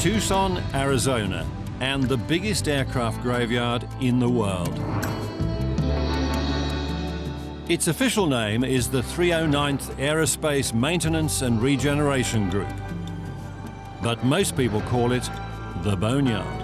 Tucson, Arizona, and the biggest aircraft graveyard in the world. Its official name is the 309th Aerospace Maintenance and Regeneration Group, but most people call it the Boneyard.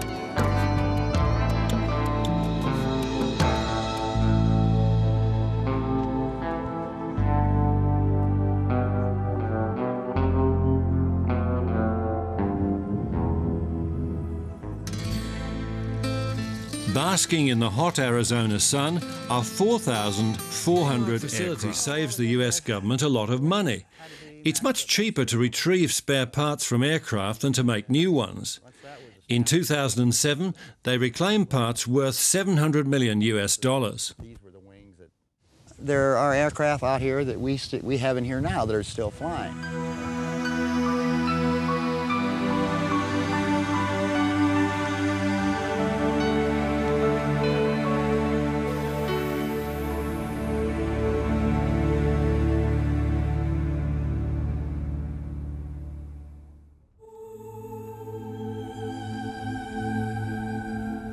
Basking in the hot Arizona sun, our 4,400 facility saves the US government a lot of money. It's much cheaper to retrieve spare parts from aircraft than to make new ones. In 2007, they reclaimed parts worth $700 million US. There are aircraft out here that we have in here now that are still flying.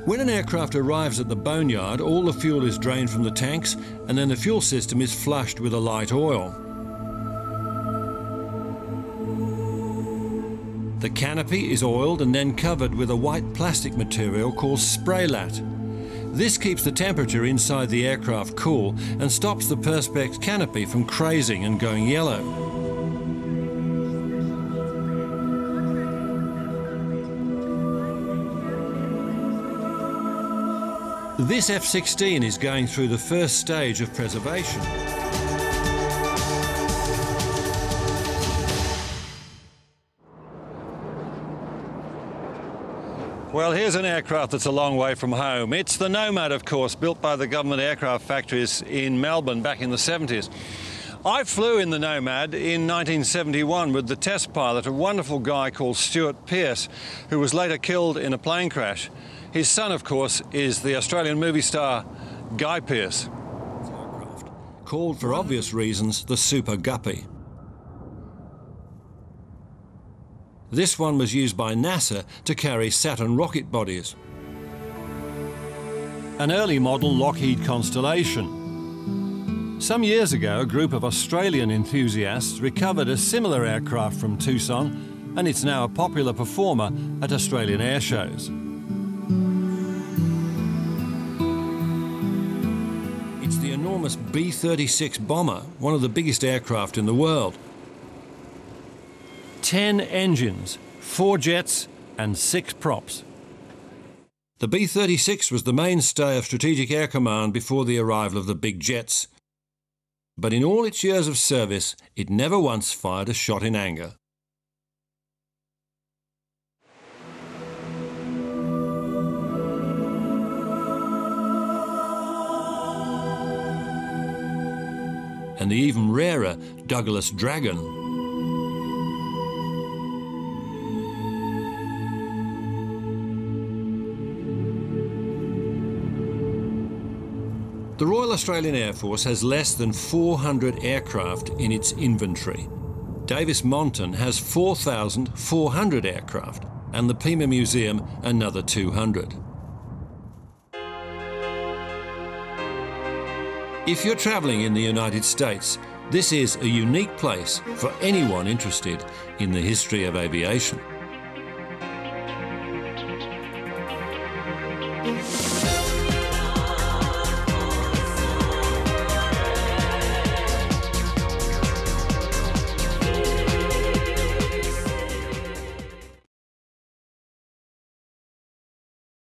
When an aircraft arrives at the Boneyard, all the fuel is drained from the tanks, and then the fuel system is flushed with a light oil. The canopy is oiled and then covered with a white plastic material called spray-lat. This keeps the temperature inside the aircraft cool and stops the perspex canopy from crazing and going yellow. This F-16 is going through the first stage of preservation. Well, here's an aircraft that's a long way from home. It's the Nomad, of course, built by the government aircraft factories in Melbourne back in the 70s. I flew in the Nomad in 1971 with the test pilot, a wonderful guy called Stuart Pearce, who was later killed in a plane crash. His son, of course, is the Australian movie star Guy Pearce. Called for obvious reasons the Super Guppy. This one was used by NASA to carry Saturn rocket bodies. An early model Lockheed Constellation. Some years ago, a group of Australian enthusiasts recovered a similar aircraft from Tucson, and it's now a popular performer at Australian air shows. It's the enormous B-36 bomber, one of the biggest aircraft in the world. 10 engines, 4 jets and 6 props. The B-36 was the mainstay of Strategic Air Command before the arrival of the big jets. But in all its years of service, it never once fired a shot in anger. And the even rarer Douglas Dragon. The Royal Australian Air Force has less than 400 aircraft in its inventory. Davis Monthan has 4,400 aircraft, and the Pima Museum another 200. If you're travelling in the United States, this is a unique place for anyone interested in the history of aviation.